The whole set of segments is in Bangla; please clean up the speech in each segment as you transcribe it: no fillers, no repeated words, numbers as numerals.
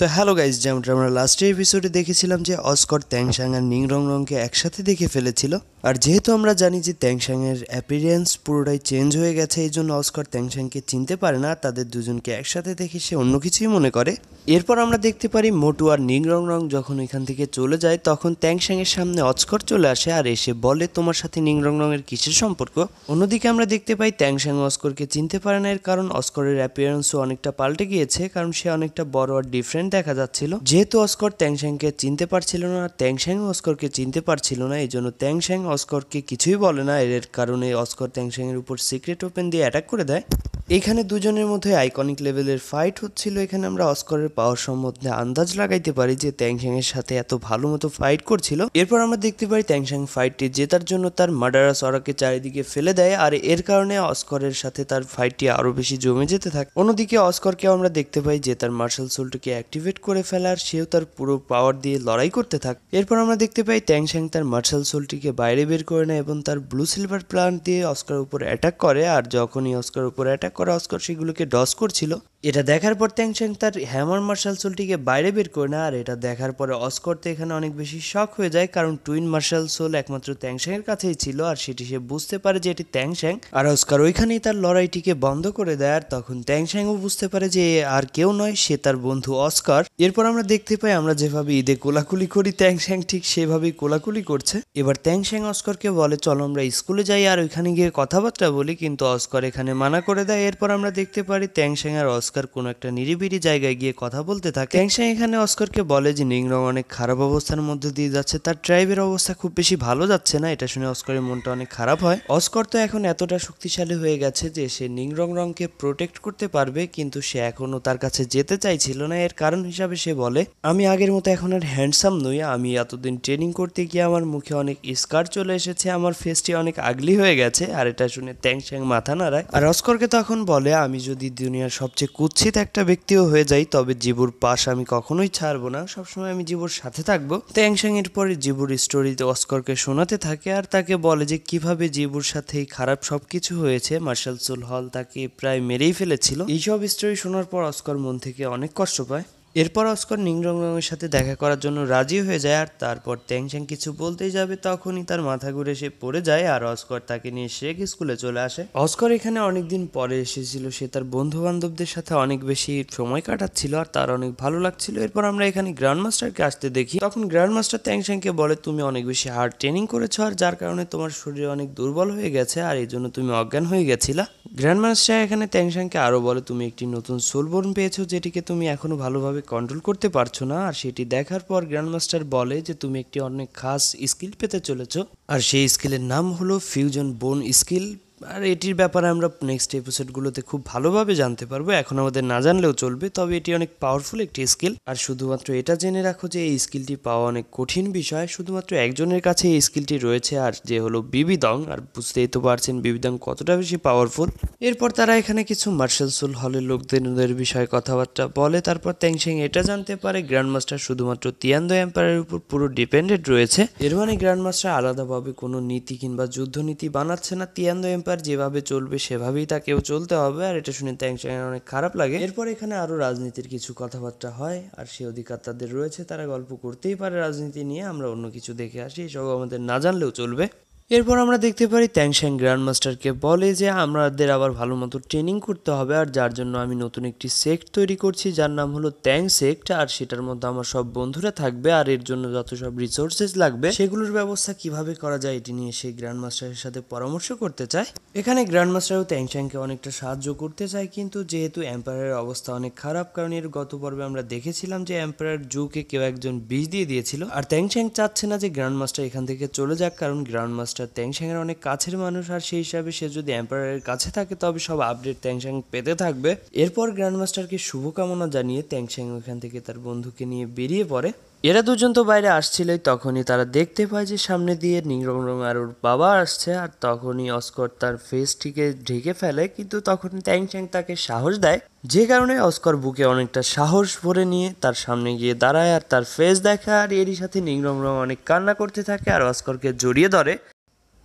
তো হ্যালো গাইজ, যেমনটা আমরা লাস্টের এপিসোডে দেখেছিলাম যে অস্কর ত্যাংশাং আর নিং রং রংকে একসাথে দেখে ফেলেছিল। আর যেহেতু আমরা জানি যে ত্যাংশাং এর অ্যাপিয়ারেন্স পুরোটাই চেঞ্জ হয়ে গেছে, এই জন্য অস্কর ত্যাংশাংকে চিনতে পারে না। তাদের দুজনকে একসাথে দেখে সে অন্য কিছুই মনে করে। এরপর আমরা দেখতে পারি মোটু আর নিং রং রং যখন এখান থেকে চলে যায়, তখন ত্যাংশাং এর সামনে অস্কর চলে আসে আর এসে বলে তোমার সাথে নিং রং রং এর কিসের সম্পর্ক। অন্যদিকে আমরা দেখতে পাই ত্যাংশাং অস্করকে চিনতে পারে না, এর কারণ অস্করের অ্যাপিয়ারেন্সও অনেকটা পাল্টে গিয়েছে, কারণ সে অনেকটা বড় আর ডিফারেন্ট দেখা যাচ্ছিল। যেহেতু অস্কর ত্যাংশাংকে চিনতে পারছিল না আর ত্যাংশাং অস্করকে চিনতে পারছিল না, এই জন্য ত্যাংশাং অস্করকে কিছুই বলে না। এর কারণে অস্কর ত্যাংশাং এর উপর সিক্রেট ওপেন দিয়ে অ্যাটাক করে দেয়। এখানে দুজনের মধ্যে আইকনিক লেভেলের ফাইট হচ্ছিল। এখানে আমরা অস্করের পাওয়ার সম্বন্ধে আন্দাজ লাগাইতে পারি যে ত্যাংশাং এর সাথে এত ভালো মতো ফাইট করছিল। এরপর আমরা দেখতে পাই ত্যাংশাং ফাইটটি জেতার জন্য তার মার্ডারাস অরাকে চারিদিকে ফেলে দেয়, আর এর কারণে অস্করের সাথে তার ফাইটটি আরো বেশি জমে যেতে থাকে। অন্যদিকে অস্করকে আমরা দেখতে পাই যে তার মার্শাল সোলটিকে অ্যাক্টিভেট করে ফেলার, সেও তার পুরো পাওয়ার দিয়ে লড়াই করতে থাকে। এরপর আমরা দেখতে পাই ত্যাংশাং তার মার্শাল সোলটিকে বাইরে বের করে নেয় এবং তার ব্লু সিলভার প্লান্ট দিয়ে অস্করের উপর অ্যাটাক করে। আর যখনই অস্করের উপর অ্যাটাক করে অস্কর সেগুলোকে ডস করছিল। এটা দেখার পর ত্যাংশাং তার হ্যামার মার্শাল সোলটিকে বাইরে বের করে না, আর এটা দেখার পরে অস্কর তো এখানে অনেক বেশি শক হয়ে যায়, কারণ টুইন মার্শাল সোল একমাত্র ত্যাংশাং এর কাছেই ছিল আর সেটি সে বুঝতে পারে যে এটি ত্যাংশাং। আর অস্কর ওইখানেই তার লড়াইটিকে বন্ধ করে দেয়, আর তখন ত্যাংশাংও বুঝতে পারে যে আর কেউ নয়, সে তার বন্ধু অস্কর। এরপর আমরা দেখতে পাই আমরা যেভাবে ঈদে কোলাকুলি করি, ত্যাংশাং ঠিক সেভাবেই কোলাকুলি করছে। এবার ত্যাংশাং অস্করকে বলে চলো আমরা স্কুলে যাই আর ওইখানে গিয়ে কথাবার্তা বলি, কিন্তু অস্কর এখানে মানা করে দেয়। এরপর আমরা দেখতে পারি ত্যাংশাং আর অস্কর কোনো একটা নিরিবিলি জায়গায় গিয়ে কথা বলতে থাকে। ত্যাংশাং এখানে অস্করকে বলে যে নিং রং অনেক খারাপ অবস্থার মধ্যে দিয়ে যাচ্ছে, তার ট্রাইবের অবস্থা খুব বেশি ভালো যাচ্ছে না। এটা শুনে অস্করের মনটা অনেক খারাপ হয়। অস্কর তো এখন এতটা শক্তিশালী হয়ে গেছে যে সে নিং রং রংকে প্রোটেক্ট করতে পারবে, কিন্তু সে এখনো তার কাছে যেতে চাইছিল না। এর কারণ হিসাবে সে বলে আমি আগের মতো এখন আর হ্যান্ডসাম নই, আমি এতদিন ট্রেনিং করতে গিয়ে আমার মুখে অনেক স্কার চলে এসেছে, আমার ফেসটি অনেক আগলি হয়ে গেছে। আর এটা শুনে ত্যাংশাং মাথা নাড়ায় আর অস্করকে তখন বলে আমি যদি দুনিয়ার সবচেয়ে কুৎসিত একটা ব্যক্তিও হয়ে যাই, তবে জিবুর পাশ আমি কখনোই ছাড়বো না, সবসময় আমি জিবুর সাথে থাকবো। ত্যাংশাং এর পরে জিবুর স্টোরিতে অস্করকে শোনাতে থাকে আর তাকে বলে যে কিভাবে জিবুর সাথে খারাপ সবকিছু হয়েছে, মার্শাল সোল হল তাকে প্রায় মেরেই ফেলেছিল। এইসব স্টোরি শোনার পর অস্কর মন থেকে অনেক কষ্ট পায়। এরপর অস্কর নিং রং রংয়ের সাথে দেখা করার জন্য রাজি হয়ে যায়, আর তারপর ত্যাংশাং কিছু বলতেই যাবে তখনই তার মাথা ঘুরে সে পড়ে যায় আর অস্কর তাকে নিয়ে শেখ স্কুলে চলে আসে। অস্কর এখানে অনেকদিন পরে এসেছিল, সে তার বন্ধু বান্ধবদের সাথে অনেক বেশি সময় কাটাচ্ছিল আর তার অনেক ভালো লাগছিল। এরপর আমরা এখানে গ্র্যান্ড মাস্টারকে আসতে দেখি, তখন গ্র্যান্ড মাস্টার ত্যাংশাংকে বলে তুমি অনেক বেশি হার্ড ট্রেনিং করেছো আর যার কারণে তোমার শরীর অনেক দুর্বল হয়ে গেছে আর এই জন্য তুমি অজ্ঞান হয়ে গেছিলা। গ্র্যান্ড মাস্টার এখানে ত্যাংশাংকে আরো বলে তুমি একটি নতুন সোলবোর্ন পেয়েছো, যেটিকে তুমি এখনো ভালোভাবে কন্ট্রোল করতে পারছো না। আর সেটি দেখার পর গ্র্যান্ড মাস্টার বলে যে তুমি একটি অনেক খাস স্কিল পেতে চলেছো, আর সেই স্কিলের নাম হলো ফিউজন বোন স্কিল। আর এটির ব্যাপারে আমরা নেক্সট এপিসোডগুলোতে খুব ভালোভাবে জানতে পারবো, এখন আমাদের না জানলেও চলবে, তবে এটি অনেক পাওয়ারফুল একটি স্কিল। আর শুধুমাত্র এটা জেনে রাখো যে এই স্কিলটি পাওয়া অনেক কঠিন বিষয়, শুধুমাত্র একজনের কাছে এই স্কিলটি রয়েছে আর যে হলো বিবিদং। আর বুঝতেই তো পারছেন বিবিদং কতটা বেশি পাওয়ারফুল। এরপর তারা এখানে কিছু মার্শাল সোল হলের লোকদের বিষয়ে কথাবার্তা বলে। তারপর ত্যাংশাং এটা জানতে পারে গ্র্যান্ড মাস্টার শুধুমাত্র তিয়ান্দো এম্পায়ারের উপর পুরো ডিপেন্ডেন্ট রয়েছে। এর মানে গ্র্যান্ড মাস্টার আলাদাভাবে কোনো নীতি কিংবা যুদ্ধনীতি বানাচ্ছে না, তিয়ান্দো এম্পায়ার যেভাবে চলবে সেভাবেই তাকেও চলতে হবে। আর এটা শুনে ত্যাংশাং অনেক খারাপ লাগে। এরপর এখানে আরো রাজনীতির কিছু কথাবার্তা হয়, আর সে অধিকার তাদের রয়েছে, তারা গল্প করতেই পারে রাজনীতি নিয়ে, আমরা অন্য কিছু দেখে আসি, এসব আমাদের না জানলেও চলবে। এরপর আমরা দেখতে পারি ত্যাংশাং গ্র্যান্ড মাস্টারকে বলে যে আমাদের আবার ভালো মতো ট্রেনিং করতে হবে, আর যার জন্য আমি নতুন একটি সেক্ট তৈরি করছি যার নাম হলো ট্যাং সেক্ট, আর সেটার মধ্যে আমার সব বন্ধুরা থাকবে, আর এর জন্য যত সব রিসোর্সেস লাগবে সেগুলোর ব্যবস্থা কিভাবে করা যায় এটি নিয়ে সেই গ্র্যান্ড মাস্টারের সাথে পরামর্শ করতে চায়। এখানে গ্র্যান্ড মাস্টারও ত্যাংশাংকে অনেকটা সাহায্য করতে চায়, কিন্তু যেহেতু এম্পায়ারের অবস্থা অনেক খারাপ, কারণ এর গত পর্বে আমরা দেখেছিলাম যে এম্পায়ার জুকে কেউ একজন বিষ দিয়ে দিয়েছিল, আর ত্যাংশাং চাচ্ছে না যে গ্র্যান্ড মাস্টার এখান থেকে চলে যাক, কারণ গ্র্যান্ড মাস্টার ত্যাংশাং এর অনেক কাছের মানুষ, আর সেই হিসাবে সে যদি এম্পায়ারের কাছে থাকে তবে সব আপডেট ত্যাংশাং পেতে থাকবে। এরপর গ্র্যান্ড মাস্টারকে শুভকামনা জানিয়ে ত্যাংশাং ওখান থেকে তার বন্ধুকে নিয়ে বেরিয়ে পড়ে। এরা দুজন তো বাইরে আসছিলই, তখনই তারা দেখতে পায় যে সামনে দিয়ে নিং রং রং আর ওর বাবা আসছে, আর তখনই অস্কর তার ফেসটিকে ঢেকে ফেলে, কিন্তু তখন ত্যাংশাং তাকে সাহস দেয়, যে কারণে অস্কর বুকে অনেকটা সাহস ভরে নিয়ে তার সামনে গিয়ে দাঁড়ায় আর তার ফেস দেখা, আর এরই সাথে নিং রং রং অনেক কান্না করতে থাকে আর অস্করকে জড়িয়ে ধরে।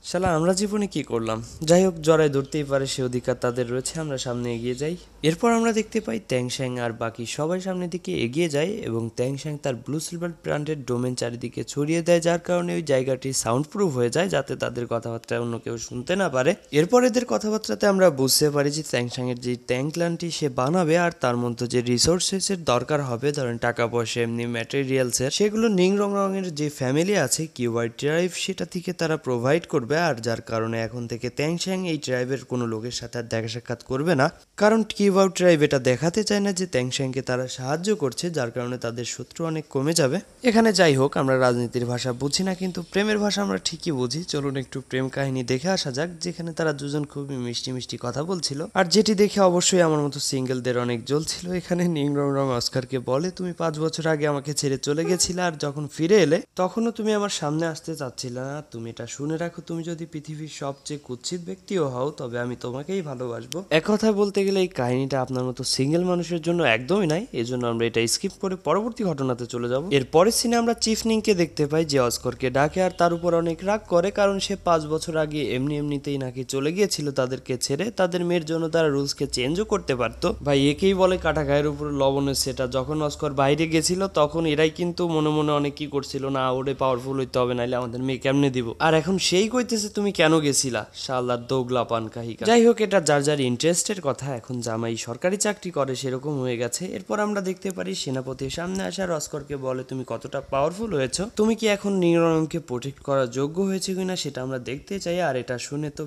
শালা আমরা জীবনে কি করলাম? যাই হোক, জড়ায় ধরতেই পারে, সে অধিকার তাদের রয়েছে। আমরা সামনে এগিয়ে যাই। এরপর আমরা দেখতে পাই ট্যাংশ্যাং আর বাকি সবাই সামনের দিকে এগিয়ে যায় এবং ট্যাংশ্যাং তার ব্লু সিলভার ব্র্যান্ডের ডোমেন চারিদিকে ছড়িয়ে দেয়, যার কারণে ওই জায়গাটি সাউন্ড প্রুফ হয়ে যায়, যাতে তাদের কথাবার্তা অন্য কেউ শুনতে না পারে। এরপর এদের কথাবার্তাতে আমরা বুঝতে পারি যে ট্যাংশ্যাংয়ের যে ট্যাঙ্কল্যান্ডটি সে বানাবে আর তার মধ্যে যে রিসোর্সেসের দরকার হবে, ধরেন টাকা পয়সা, এমনি ম্যাটেরিয়ালসের, সেগুলো নিং রং রঙের যে ফ্যামিলি আছে কিউআই ট্রাইব, সেটা থেকে তারা প্রোভাইড করবে। আর যার কারণে এখন থেকে ট্যাংশ্যাং এই ট্রাইবের কোনো লোকের সাথে আর দেখা সাক্ষাৎ করবে না, কারণ কিউআই ট্রাইব এটা দেখাতে চায় না যে ট্যাংশ্যাংকে তারা সাহায্য করছে, যার কারণে তাদের শত্রু অনেক কমে যাবে। এখানে যাই হোক, আমরা রাজনীতির ভাষা বুঝি না, কিন্তু প্রেমের ভাষা আমরা ঠিকই বুঝি। চলুন একটু প্রেম কাহিনী দেখে আসা যাক, যেখানে তারা দুজন খুবই মিষ্টি মিষ্টি কথা বলছিল, আর যেটি দেখে অবশ্যই আমার মতো সিঙ্গেলদের অনেক জ্বলছিল। এখানে নিং রং রং অস্কারকে বলে, তুমি 5 বছর আগে আমাকে ছেড়ে চলে গেছিলে, আর যখন ফিরে এলে তখনও তুমি আমার সামনে আসতে চাচ্ছিলে না। তুমি এটা শুনে রাখো, তুমি যদি পৃথিবীর সবচেয়ে কুৎসিত ব্যক্তিও হও, তবে আমি তোমাকেই ভালোবাসবো। এক কথায় বলতে গেলে এই কাহিনীটা আপনার মতো সিঙ্গেল মানুষের জন্য একদমই নাই। এজন্য আমরা এটা স্কিপ করে পরবর্তী ঘটনাতে চলে যাব। এর পরের সিনে আমরা চিফ নিংকে দেখতে পাই, যে অস্করকে ডাকে আর তার উপর অনেক রাগ করে, কারণ সে 5 বছর আগে এমনিতেই নাকি চলে গিয়েছিল তাদেরকে ছেড়ে। তাদের মেয়ের জন্য তারা রুলসকে চেঞ্জও করতে পারতো। ভাই, একেই বলে কাটা গায়ের উপর লবণের সেটা। যখন অস্কর বাইরে গেছিল তখন এরাই কিন্তু মনে মনে অনেক কি করছিল, না ওরে পাওয়ারফুল হইতে হবে, নাইলে আমাদের মেয়ে কেমনে দিব। আর এখন সেই কইতেছে তুমি কেন গেছিলা, শালার দোগলা পান কাহিকা। যাই হোক, এটা যার যার ইন্টারেস্টের কথা। এখন জামাই সরকারি চাকরি করে, সেরকম হয়ে গেছে। এরপর আমরা দেখতে পারি সেনাপতির সামনে আসার অস্করকে বলে, তুমি কতটা পাওয়ারফুল হয়েছো, তুমি কি এখন নিরঙ্গকে প্রোটেক্ট করার যোগ্য হয়েছে কিনা সেটা আমরা দেখতে চাই। আর এটা শুনে তো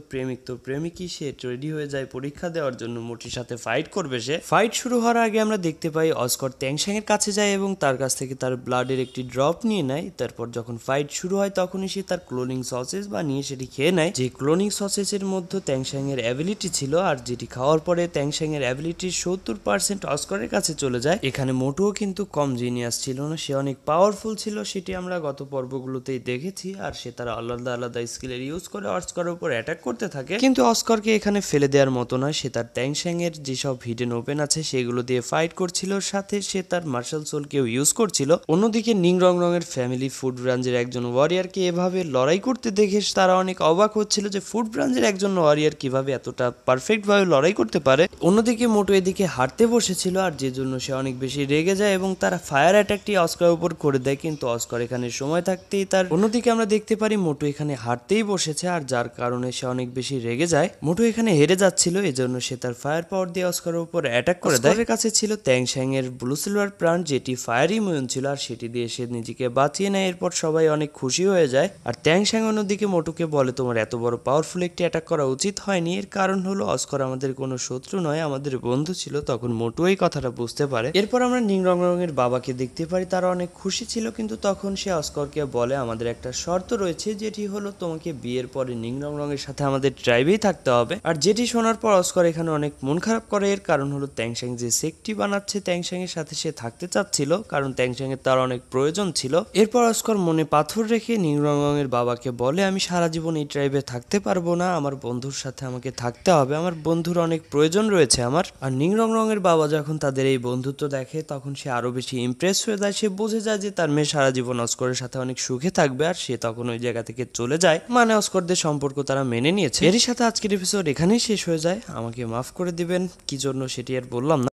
প্রেমিকই সে রেডি হয়ে যায় পরীক্ষা দেওয়ার জন্য, মোটির সাথে ফাইট করবে। সে ফাইট শুরু হওয়ার আগে আমরা দেখতে পাই অস্কর ট্যাংশ্যাং এর কাছে যায় এবং তার কাছ থেকে তার ব্লাডের একটি ড্রপ নিয়ে নেয়। তারপর যখন ফাইট শুরু হয় তখনই সে তার ক্লোনিং সসেস বানিয়ে সেটি খেয়ে নেয়। যে ক্লোনিং সসেসের মধ্যে ট্যাংশ্যাং এর অ্যাবিলিটি ছিল, আর যেটি খাওয়ার পরে ট্যাংশ্যাং এর অ্যাবিলিটির 70% অস্করের কাছে চলে যায়। এখানে মোটেও কিন্তু কম জিনিয়াস ছিল না, সে অনেক পাওয়ারফুল ছিল, সেটি আমরা গত পর্বগুলোতেই দেখেছি। আর সে তার আলাদা আলাদা স্কিলের ইউজ করে অস্করের উপর অ্যাটাক করতে থাকে, কিন্তু অস্করকে এখানে ফেলে দেওয়ার মতো নয়। সে তার ট্যাংশ্যাং এর যেসব হিডেন ওপেন আছে সেগুলো দিয়ে ফাইট করছিল, সাথে সে তার মার্শাল সোলকেও ইউজ করছিল। অন্যদিকে নিং রং রঙের ফ্যামিলি ফুড ব্রাঞ্চের একজন ওয়ারিয়ারকে এভাবে লড়াই করতে দেখে তারা অনেক অবাক হচ্ছিল যে ফুড ব্রাঞ্চের একজন ওয়ারিয়ার কিভাবে এতটা পারফেক্ট ভাবে লড়াই করতে পারে। অন্যদিকে মোটো এদিকে হারতে বসেছিল, আর যে জন্য সে অনেক বেশি রেগে যায় এবং তারা ফায়ার অ্যাটাকটি অস্কারের উপর করে দেয়, কিন্তু অস্কার এখানে সময় থাকতেই তার। অন্যদিকে আমরা দেখতে পারি মোটো এখানে হারতেই বসেছে, আর যার কারণে সে অনেক বেশি রেগে যায়। মোটো এখানে হেরে যাচ্ছিল, এজন্য সে তার ফায়ার পাওয়ার দিয়ে অস্কারের উপর অ্যাটাক করে দেয়। অস্কারের কাছে ছিল ট্যাংশ্যাং এর ব্লু সিলভার প্রাণ, যেটি ফায়ার ইমিউন ছিল, আর সেটি দিয়ে সে নিজেকে বাঁচিয়ে নেয়। এরপর সবাই অনেক খুশি হয়ে যায়। আর ট্যাংশ্যাং অন্যদিকে মোটোকে বলে, তোমার এত বড় পাওয়ারফুল একটি অ্যাটাক করা উচিত হয়নি। এর কারণ হলো অস্কর আমাদের কোনো শত্রু নয়, আমাদের বন্ধু ছিল। তখন মোটো এই কথাটা বুঝতে পারে। এরপর আমরা নিং রং রঙের বাবাকে দেখতে পারি, তারা অনেক খুশি ছিল, কিন্তু তখন সে অস্করকে বলে, আমাদের একটা শর্ত রয়েছে, যেটি হলো তোমাকে বিয়ের পরে নিং রং রঙের সাথে আমাদের ট্রাইবেই থাকতে হবে। আর যেটি শোনার পর অস্কর এখানে অনেক মন খারাপ করে। এর কারণ হলো ট্যাংশ্যাং যে সেক্টটি বানাচ্ছে ট্যাংশ্যাং এর সাথে সে থাকতে চাচ্ছিল, কারণ ট্যাংশ্যাং এর তার অনেক প্রয়োজন ছিল। এরপর অস্কর মনে পাথর রেখে নিং রং রঙের বাবাকে বলে, আমি সারা জীবন এই ট্রাইবে থাকতে পারবো না, আমার বন্ধুর সাথে আমাকে থাকতে হবে, আমার বন্ধুর অনেক প্রয়োজন রয়েছে আমার। আর নিং রং রঙের বাবা যখন তাদের এই বন্ধুত্ব দেখে তখন সে আরো বেশি ইমপ্রেস হয়ে যায়। সে বুঝে যায় যে তার মেয়ে সারা জীবন অস্করের সাথে অনেক সুখে থাকবে, আর সে তখন ওই জায়গা থেকে চলে যায়। মানে অস্করদের সম্পর্ক তারা মেনে নিয়েছে। এরই সাথে আজকের এপিসোড এখানেই শেষ হয়ে যায়। আমাকে মাফ করে দিবেন, কি জন্য সেটি আর বললাম না।